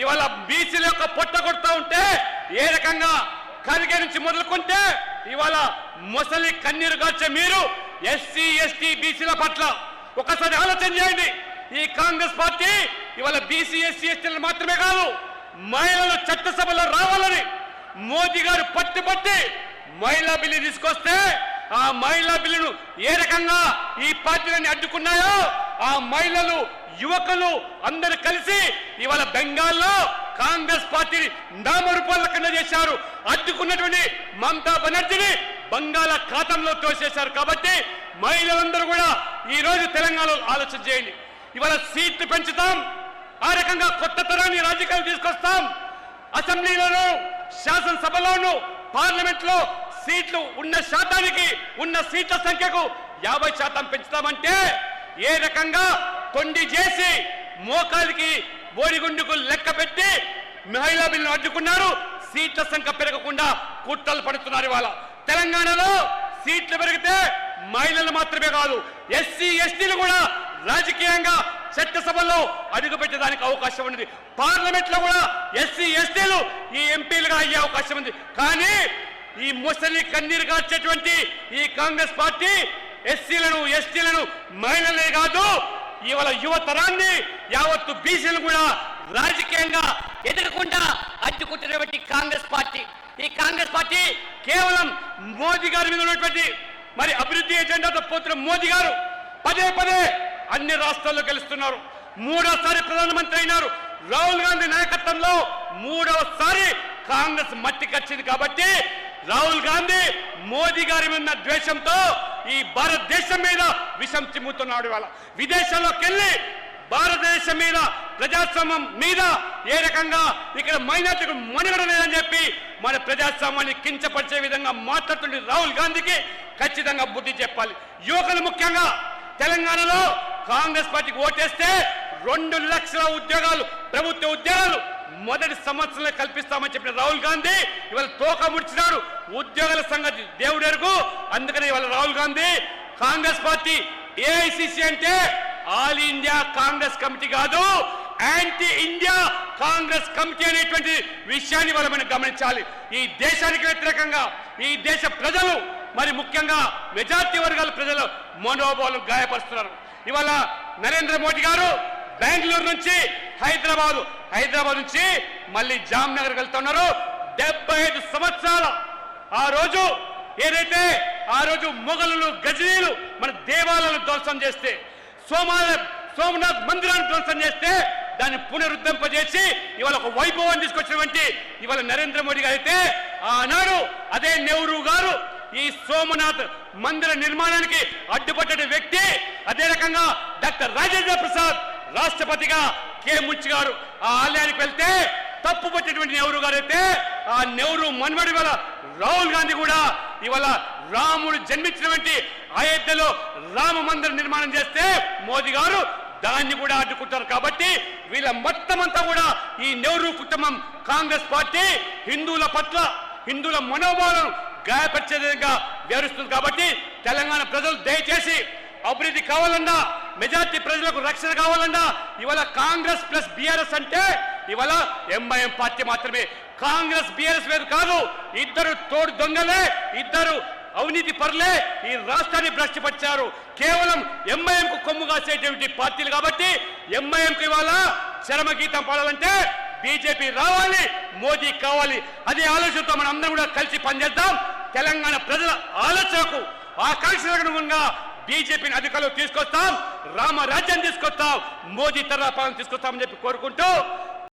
ఇవాళ బీసీల యొక్క పొట్ట కొడతా ఉంటే ఏ రకంగా కలిగే నుంచి మొదలుకుంటే ఇవాళ ముసలి కన్నీరు గార్చే మీరు ఎస్సీ ఎస్టీ బీసీల పట్ల ఒకసారి ఆలోచన చేయండి. ఈ కాంగ్రెస్ పార్టీ ఇవాళ బీసీ ఎస్సీ ఎస్టీలు మాత్రమే కాదు, మహిళలు చట్టసభలో రావాలని మోదీ గారు పట్టి మహిళా బిల్లు తీసుకొస్తే ఆ మహిళా బిల్లును ఏ రకంగా ఈ పార్టీలని అడ్డుకున్నాయో ఆ మహిళలు యువకులు అందరూ కలిసి ఇవాళ బెంగాల్లో కాంగ్రెస్ పార్టీని నామరూపాల కింద చేశారు. అడ్డుకున్నటువంటి మమతా బెనర్జీని బంగాళాఖాతంలో తోసేశారు. కాబట్టి మహిళలందరూ కూడా ఈ రోజు తెలంగాణలో ఆలోచన చేయండి. ఇవాళ సీట్లు పెంచుతాం, ఆ రకంగా కొత్త తరాన్ని రాజకీయాలు తీసుకొస్తాం. అసెంబ్లీలోనూ శాసనసభలోనూ పార్లమెంట్ లో సీట్లు ఉన్న శాతానికి ఉన్న సీట్ల సంఖ్యకు 50% పెంచుతామంటే ఏ రకంగా కొండి చేసి మోకాలికి బోడిగుండుకు లెక్క పెట్టి మహిళా బిల్లును అడ్డుకున్నారు. సీట్ల సంఖ్య పెరగకుండా కుట్రలు పడుతున్నారు. ఇవాళ తెలంగాణలో సీట్లు పెరిగితే మహిళలు మాత్రమే కాదు, ఎస్సీ ఎస్టీలు కూడా రాజకీయంగా చట్టసభలో అడుగు పెట్టడానికి అవకాశం ఉంది. పార్లమెంట్ లో కూడా ఎస్సీ ఎస్టీలు ఈ ఎంపీలుగా అయ్యే అవకాశం ఉంది. కానీ ఈ ముసలి కన్నీరు గార్చేటువంటి ఈ కాంగ్రెస్ పార్టీ ఎస్సీలను ఎస్టీలను మహిళలే కాదు ఇవాళ యువతరాన్ని యావత్తు బీసీలు కూడా రాజకీయంగా ఎదురకుండా అడ్డుకుంటున్నటువంటి కాంగ్రెస్ పార్టీ. ఈ కాంగ్రెస్ పార్టీ కేవలం మోదీ గారి మీద ఉన్నటువంటి మరి అభివృద్ధి ఎజెండాతో పోతున్న మోదీ గారు పదే అన్ని రాష్ట్రాల్లో గెలుస్తున్నారు. 3వసారి ప్రధానమంత్రి అయినారు. రాహుల్ గాంధీ నాయకత్వంలో 3వసారి కాంగ్రెస్ మట్టికొచ్చింది. కాబట్టి రాహుల్ గాంధీ మోదీ గారి మీద ద్వేషంతో ఈ భారతదేశం మీద విషం చిమ్ముతున్నాడు. ఇవాళ విదేశాల్లోకి వెళ్ళి భారతదేశం మీద ప్రజాస్వామ్యం మీద ఏ రకంగా ఇక్కడ మైనార్టీలకు మనుగడ లేదని చెప్పి మన ప్రజాస్వామ్యాన్ని కించపరిచే విధంగా మాట్లాడుతుండే రాహుల్ గాంధీకి ఖచ్చితంగా బుద్ధి చెప్పాలి. యువకులు ముఖ్యంగా తెలంగాణలో కాంగ్రెస్ పార్టీకి ఓటేస్తే 2 లక్షల ఉద్యోగాలు ప్రభుత్వ ఉద్యోగాలు మొదటి సంవత్సరంలో కల్పిస్తామని చెప్పిన రాహుల్ గాంధీ ఇవాళ తోక ముడిచినాడు. ఉద్యోగాల సంగతి దేవుడు ఎరుగు. అందుకని ఇవాళ రాహుల్ గాంధీ కాంగ్రెస్ పార్టీ ఏఐసిసి అంటే ఆల్ ఇండియా కాంగ్రెస్ కమిటీ కాదు, యాంటీ ఇండియా కాంగ్రెస్ కమిటీ అనేటువంటి విషయాన్ని వాళ్ళ మనం గమనించాలి. ఈ దేశానికి వ్యతిరేకంగా ఈ దేశ ప్రజలు మరి ముఖ్యంగా మెజార్టీ వర్గాల ప్రజలు మనోభావాలను గాయపరుస్తున్నారు. ఇవాళ నరేంద్ర మోడీ గారు బెంగళూరు నుంచి హైదరాబాద్ నుంచి మళ్ళీ జామ్నగర్ వెళ్తున్నారు. 75 సంవత్సరాల ఆ రోజు ఏదైతే ఆ రోజు మొఘలులు గజనీలు మన దేవాలయాలను ధ్వంసం చేస్తే సోమనాథ్ మందిరాన్ని ధ్వంసం చేస్తే దాన్ని పునరుద్ధరింపజేసి ఇవాళ ఒక వైభవాన్ని తీసుకొచ్చినటువంటి ఇవాళ నరేంద్ర మోడీ గారు అయితే ఆనాడు అదే నెహ్రూ గారు ఈ సోమనాథ్ మందిర నిర్మాణానికి అడ్డుపడ్డ వ్యక్తి. అదే రకంగా డాక్టర్ రాజేంద్ర ప్రసాద్ రాష్ట్రపతిగా కె మున్షి గారు ఆ ఆలయానికి వెళ్తే తప్పు పట్టినటువంటి నెహ్రూ గారు అయితే ఆ నెహ్రూ మన్మడి వల్ల రాహుల్ గాంధీ కూడా ఇవాళ రాముడు జన్మించినటువంటి అయోధ్యలో రామ మందిర నిర్మాణం చేస్తే మోదీ గారు దాన్ని కూడా అడ్డుకుంటారు. కాబట్టి వీళ్ళ మొత్తం అంతా కూడా ఈ నెహ్రూ కుటుంబం కాంగ్రెస్ పార్టీ హిందువుల పట్ల హిందువుల మనోభావాలను గాయపరిచే విధంగా వ్యవహరిస్తుంది. కాబట్టి తెలంగాణ ప్రజలు దయచేసి అభివృద్ధి కావాలన్నా మెజార్టీ ప్రజలకు రక్షణ కావాలన్నా ఇవాళ కాంగ్రెస్ ప్లస్ బీఆర్ఎస్ అంటే ఇవాళ ఎంఐఎం పార్టీ మాత్రమే. కాంగ్రెస్ బీఆర్ఎస్ వేరు కాదు. ఇద్దరు తోడు దొంగలే, ఇద్దరు అవినీతి పరులే ఈ రాష్ట్రాన్ని భ్రష్టుపరిచారు. కేవలం ఎంఐఎం కు కొమ్ము కాసేటువంటి పార్టీలు. కాబట్టి ఎంఐఎం కు ఇవాళ చరమగీతం పాడాలంటే బీజేపీ రావాలి, మోదీ కావాలి. అదే ఆలోచనతో మనం అందరం కూడా కలిసి పనిచేద్దాం. తెలంగాణ ప్రజల ఆలోచనకు ఆకాంక్షలకు అనుగుణంగా బీజేపీని అధికారంలో తీసుకొస్తాం, రామరాజ్యాన్ని తీసుకొస్తాం, మోదీ తరహా పాలన తీసుకొస్తామని చెప్పి కోరుకుంటూ